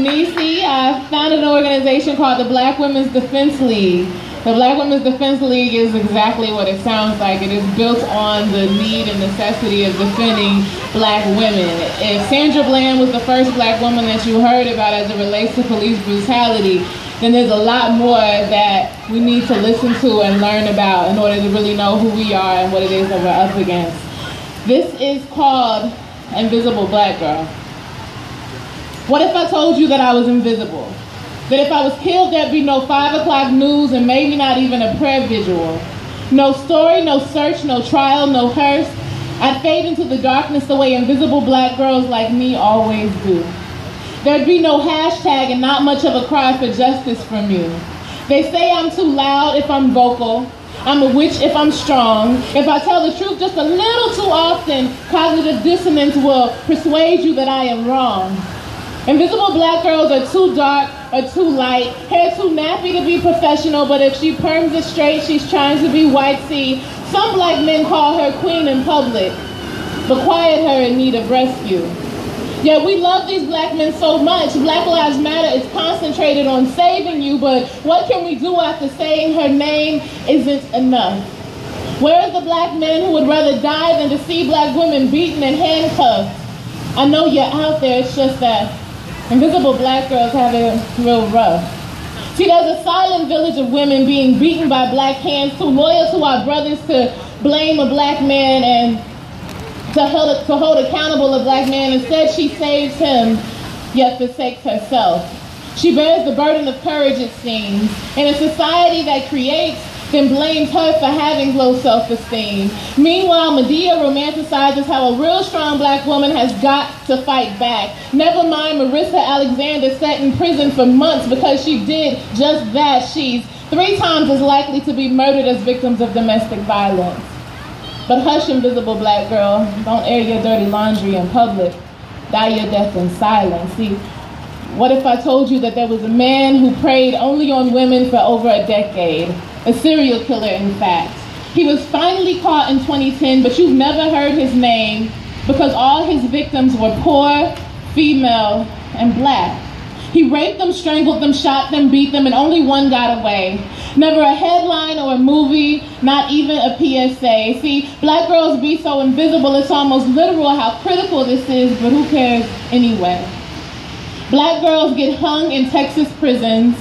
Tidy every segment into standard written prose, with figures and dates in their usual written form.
Niecee. I founded an organization called the Black Women's Defense League. The Black Women's Defense League is exactly what it sounds like. It is built on the need and necessity of defending black women. If Sandra Bland was the first black woman that you heard about as it relates to police brutality, then there's a lot more that we need to listen to and learn about in order to really know who we are and what it is that we're up against. This is called Invisible Black Girl. What if I told you that I was invisible? That if I was killed, there'd be no 5 o'clock news and maybe not even a prayer visual. No story, no search, no trial, no hearse. I'd fade into the darkness the way invisible black girls like me always do. There'd be no hashtag and not much of a cry for justice from you. They say I'm too loud if I'm vocal. I'm a witch if I'm strong. If I tell the truth just a little too often, cognitive dissonance will persuade you that I am wrong. Invisible black girls are too dark or too light, hair too nappy to be professional, but if she perms it straight, she's trying to be white C. Some black men call her queen in public, but quiet her in need of rescue. Yet we love these black men so much. Black Lives Matter is concentrated on saving you, but what can we do after saying her name isn't enough? Where are the black men who would rather die than to see black women beaten and handcuffed? I know you're out there, it's just that invisible black girls have it real rough. See, there's a silent village of women being beaten by black hands, too loyal to our brothers to blame a black man and to hold accountable a black man. Instead, she saves him, yet forsakes herself. She bears the burden of courage, it seems. In a society that creates, then blames her for having low self-esteem. Meanwhile, Medea romanticizes how a real strong black woman has got to fight back. Never mind Marissa Alexander sat in prison for months because she did just that. She's 3 times as likely to be murdered as victims of domestic violence. But hush, invisible black girl, don't air your dirty laundry in public. Die your death in silence. See, what if I told you that there was a man who preyed only on women for over a decade? A serial killer, in fact. He was finally caught in 2010, but you've never heard his name because all his victims were poor, female, and black. He raped them, strangled them, shot them, beat them, and only one got away. Never a headline or a movie, not even a PSA. See, black girls be so invisible, it's almost literal how critical this is, but who cares anyway? Black girls get hung in Texas prisons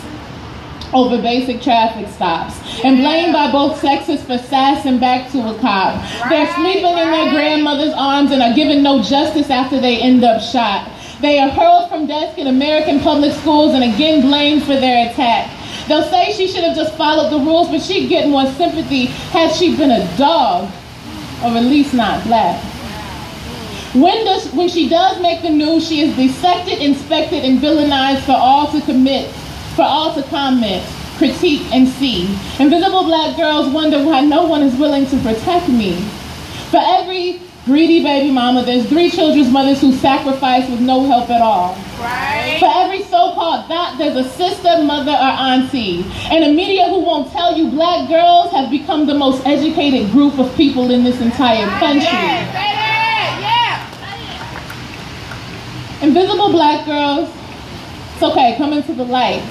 over basic traffic stops and blamed by both sexes for sassing back to a cop. They're sleeping in their grandmother's arms and are given no justice after they end up shot. They are hurled from desks in American public schools and again blamed for their attack. They'll say she should have just followed the rules, but she'd get more sympathy had she been a dog, or at least not black. When she does make the news, she is dissected, inspected, and villainized for all to comment, critique, and see. Invisible black girls wonder why no one is willing to protect me. For every greedy baby mama, there's 3 children's mothers who sacrifice with no help at all. Right. For every so-called thought, there's a sister, mother, or auntie. And a media who won't tell you black girls have become the most educated group of people in this entire country. Invisible black girls, it's okay, come into the light.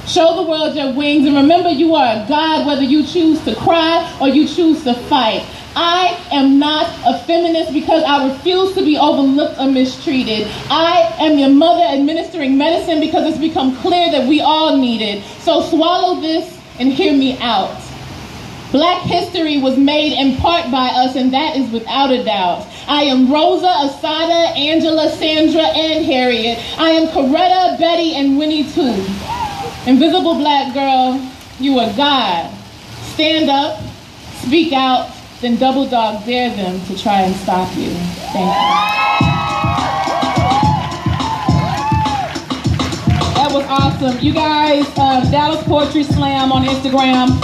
Show the world your wings and remember you are a god whether you choose to cry or you choose to fight. I am not a feminist because I refuse to be overlooked or mistreated. I am your mother administering medicine because it's become clear that we all need it. So swallow this and hear me out. Black history was made in part by us, and that is without a doubt. I am Rosa, Asada, Angela, Sandra, and Harriet. I am Coretta, Betty, and Winnie too. Invisible black girl, you are God. Stand up, speak out, then double dog dare them to try and stop you. Thank you. That was awesome. You guys, Dallas Poetry Slam on Instagram.